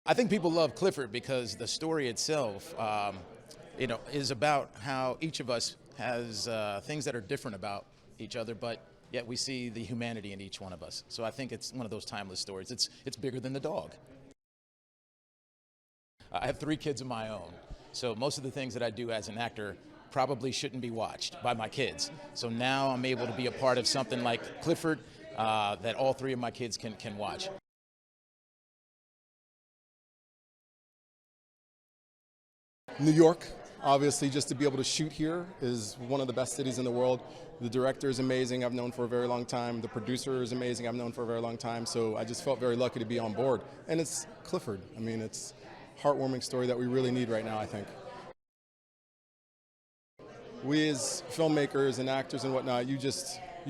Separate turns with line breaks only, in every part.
I think people love Clifford because the story itself, is about how each of us has things that are different about each other, but yet we see the humanity in each one of us. So I think it's one of those timeless stories. It's bigger than the dog. I have 3 kids of my own, so most of the things that I do as an actor probably shouldn't be watched by my kids. So now I'm able to be a part of something like Clifford that all 3 of my kids can watch.
New York, obviously, just to be able to shoot here is one of the best cities in the world. The director is amazing, I've known for a very long time. The producer is amazing, I've known for a very long time. So I just felt very lucky to be on board. And it's Clifford. I mean, it's a heartwarming story that we really need right now, I think. We as filmmakers and actors and whatnot, you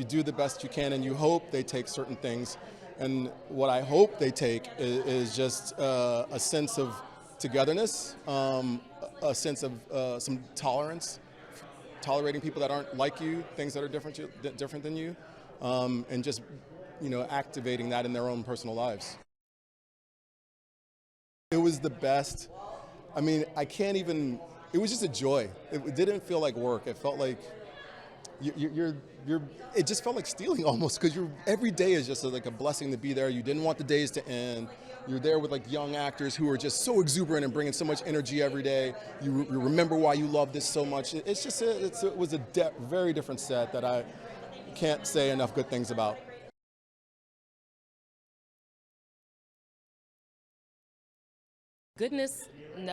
do the best you can and you hope they take certain things. And what I hope they take is just a sense of togetherness, a sense of some tolerance, tolerating people that aren't like you, things that are different than you, and just activating that in their own personal lives. It was the best. I mean, it was just a joy. It didn't feel like work. It felt like it just felt like stealing almost, because every day is just like a blessing to be there. You didn't want the days to end. You're there with like young actors who are just so exuberant and bringing so much energy every day. You remember why you love this so much. It was a very different set that I can't say enough good things about.
Goodness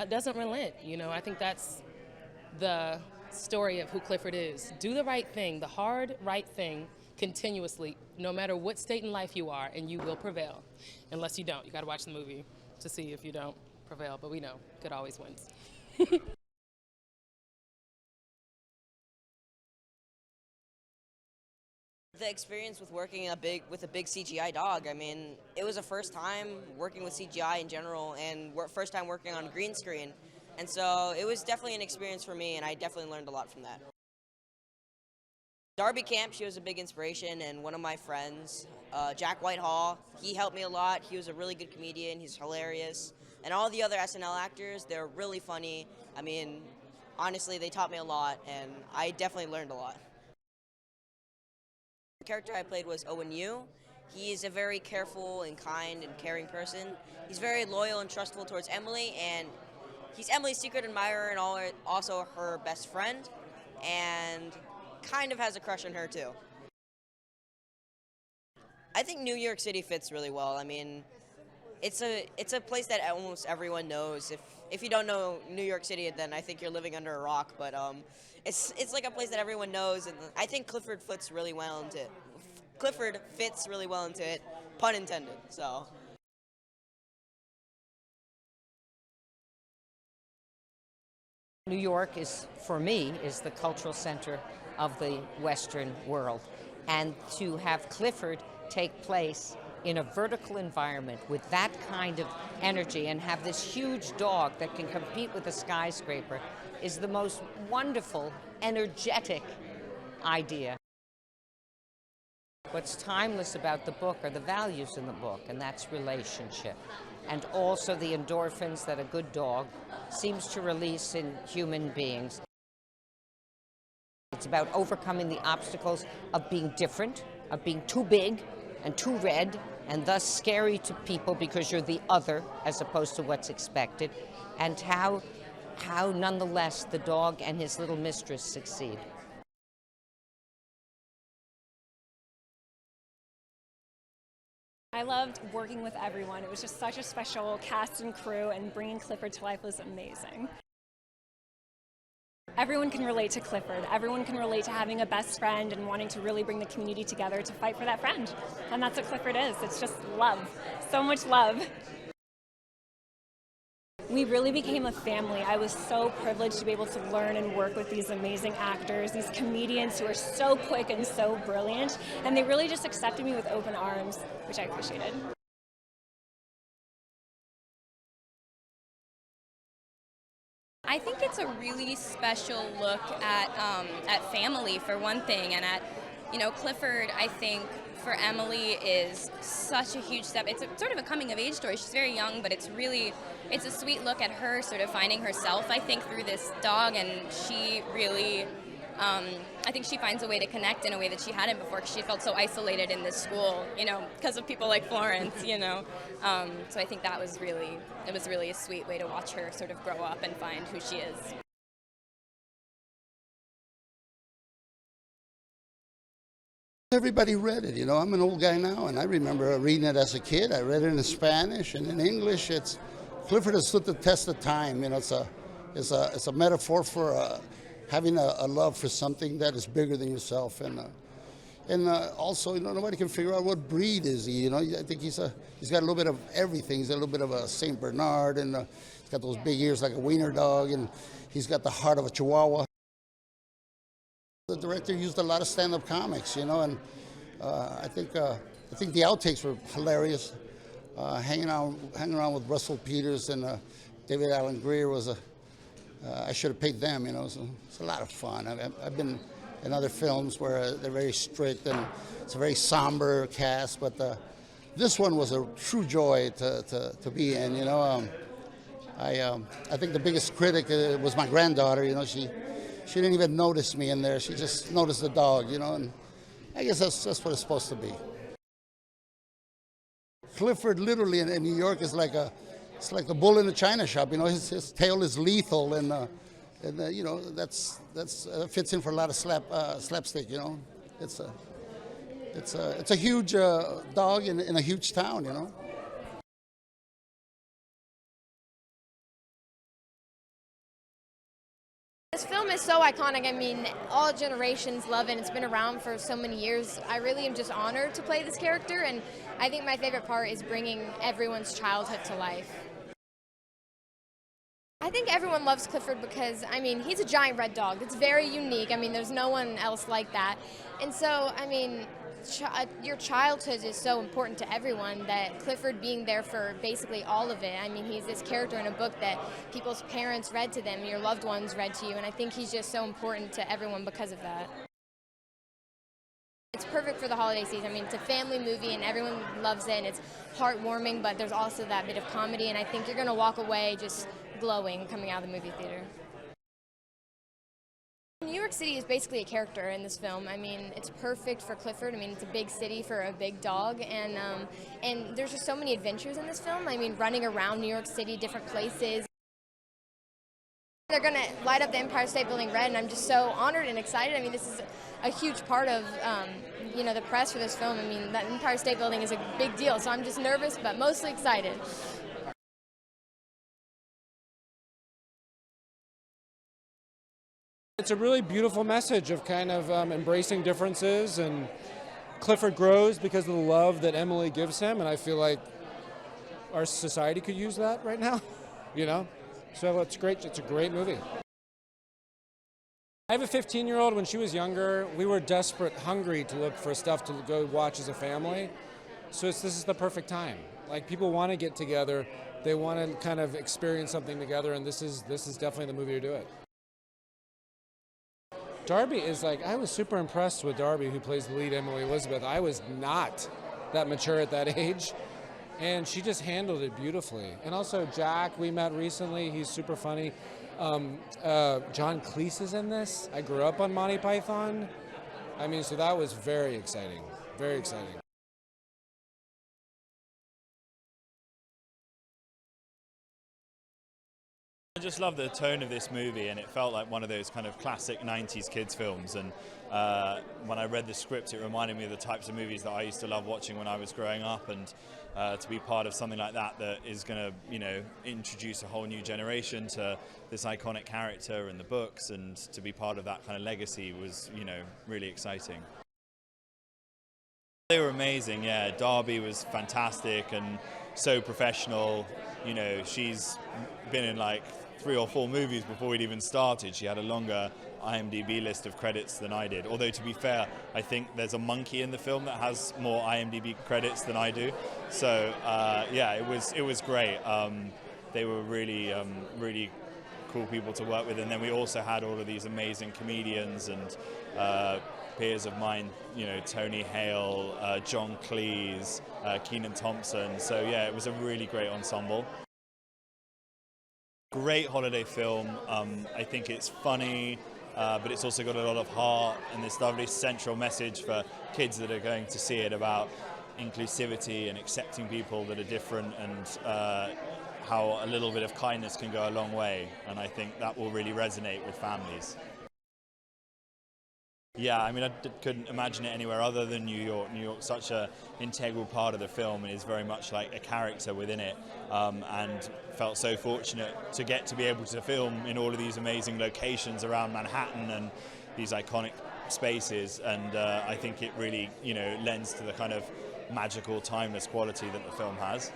doesn't relent. I think that's the story of who Clifford is. Do the right thing, the hard right thing, continuously, no matter what state in life you are, and you will prevail. Unless you don't. You got to watch the movie to see if you don't prevail, but we know good always wins.
The experience with working with a big CGI dog, I mean, it was a first time working with CGI in general, and first time working on green screen. And so it was definitely an experience for me, and I definitely learned a lot from that. Darby Camp, she was a big inspiration, and one of my friends, Jack Whitehall, he helped me a lot. He was a really good comedian, he's hilarious. And all the other SNL actors, they're really funny. I mean, honestly, they taught me a lot, and I definitely learned a lot. The character I played was Owen Yu. He's a very careful and kind and caring person. He's very loyal and trustful towards Emily, and he's Emily's secret admirer and also her best friend, and kind of has a crush on her too. I think New York City fits really well. I mean, it's a place that almost everyone knows. If you don't know New York City, then I think you're living under a rock. But it's like a place that everyone knows, and I think Clifford fits really well into it. Clifford fits really well into it, pun intended. So.
New York is, for me, is the cultural center of the Western world. And to have Clifford take place in a vertical environment with that kind of energy and have this huge dog that can compete with a skyscraper is the most wonderful, energetic idea. What's timeless about the book are the values in the book, and that's relationship. And also the endorphins that a good dog seems to release in human beings. It's about overcoming the obstacles of being different, of being too big and too red, and thus scary to people because you're the other as opposed to what's expected, and how nonetheless the dog and his little mistress succeed.
I loved working with everyone. It was just such a special cast and crew, and bringing Clifford to life was amazing. Everyone can relate to Clifford. Everyone can relate to having a best friend and wanting to really bring the community together to fight for that friend. And that's what Clifford is. It's just love. So much love. We really became a family. I was so privileged to be able to learn and work with these amazing actors, these comedians who are so quick and so brilliant, and they really just accepted me with open arms, which I appreciated.
I think it's a really special look at family, for one thing, and at You know, Clifford, I think, for Emily is such a huge step. It's sort of a coming-of-age story. She's very young, but it's a sweet look at her sort of finding herself, I think, through this dog, and she really, I think she finds a way to connect in a way that she hadn't before, because she felt so isolated in this school, you know, because of people like Florence, you know. So I think that was really a sweet way to watch her sort of grow up and find who she is.
Everybody read it, you know. I'm an old guy now, and I remember reading it as a kid. I read it in Spanish and in English. Clifford has stood the test of time. You know, it's a metaphor for having a love for something that is bigger than yourself, and also, you know, nobody can figure out what breed is he. You know, I think he's got a little bit of everything. He's got a little bit of a Saint Bernard, and he's got those big ears like a wiener dog, and he's got the heart of a Chihuahua. The director used a lot of stand-up comics, you know, and I think the outtakes were hilarious. Hanging around with Russell Peters and David Alan Grier was I should have paid them, you know. So it's a lot of fun. I've been in other films where they're very strict and it's a very somber cast, but this one was a true joy to be in, you know. I think the biggest critic was my granddaughter, you know. She didn't even notice me in there. She just noticed the dog, you know, and I guess that's what it's supposed to be. Clifford, literally in New York, is like the bull in the china shop. You know, his tail is lethal, and you know that's fits in for a lot of slapstick. You know, it's a huge dog in a huge town. You know.
This film is so iconic. I mean, all generations love it. It's been around for so many years. I really am just honored to play this character, and I think my favorite part is bringing everyone's childhood to life. I think everyone loves Clifford because, I mean, he's a giant red dog. It's very unique. I mean, there's no one else like that. And so, I mean, your childhood is so important to everyone, that Clifford being there for basically all of it. I mean, he's this character in a book that people's parents read to them, your loved ones read to you, and I think he's just so important to everyone because of that. It's perfect for the holiday season. I mean, it's a family movie and everyone loves it, and it's heartwarming, but there's also that bit of comedy, and I think you're going to walk away just glowing coming out of the movie theater. New York City is basically a character in this film. I mean, it's perfect for Clifford. I mean, it's a big city for a big dog, and there's just so many adventures in this film. I mean, running around New York City, different places. They're going to light up the Empire State Building red, and I'm just so honored and excited. I mean, this is a huge part of, you know, the press for this film. I mean, that Empire State Building is a big deal, so I'm just nervous, but mostly excited.
It's a really beautiful message of kind of embracing differences, and Clifford grows because of the love that Emily gives him, and I feel like our society could use that right now, you know? So it's great. It's a great movie. I have a 15-year-old. When she was younger, we were desperate, hungry to look for stuff to go watch as a family. So this is the perfect time. Like, people want to get together. They want to kind of experience something together, and this is definitely the movie to do it. Darby is like, I was super impressed with Darby, who plays the lead, Emily Elizabeth. I was not that mature at that age, and she just handled it beautifully. And also Jack, we met recently, he's super funny. John Cleese is in this. I grew up on Monty Python. I mean, so that was very exciting, very exciting.
I just love the tone of this movie, and it felt like one of those kind of classic 90s kids films, and when I read the script it reminded me of the types of movies that I used to love watching when I was growing up, and to be part of something like that is going to, you know, introduce a whole new generation to this iconic character and the books, and to be part of that kind of legacy was, you know, really exciting. They were amazing, yeah. Darby was fantastic and so professional. You know, she's been in like 3 or 4 movies before we'd even started. She had a longer IMDb list of credits than I did. Although, to be fair, I think there's a monkey in the film that has more IMDb credits than I do. So yeah, it was great. They were really cool people to work with. And then we also had all of these amazing comedians and peers of mine, you know, Tony Hale, John Cleese, Kenan Thompson. So yeah, it was a really great ensemble. Great holiday film. I think it's funny, but it's also got a lot of heart and this lovely central message for kids that are going to see it about inclusivity and accepting people that are different, and how a little bit of kindness can go a long way. And I think that will really resonate with families. Yeah, I mean, I couldn't imagine it anywhere other than New York. New York's such an integral part of the film and is very much like a character within it, and felt so fortunate to get to be able to film in all of these amazing locations around Manhattan and these iconic spaces. And I think it really, you know, lends to the kind of magical, timeless quality that the film has.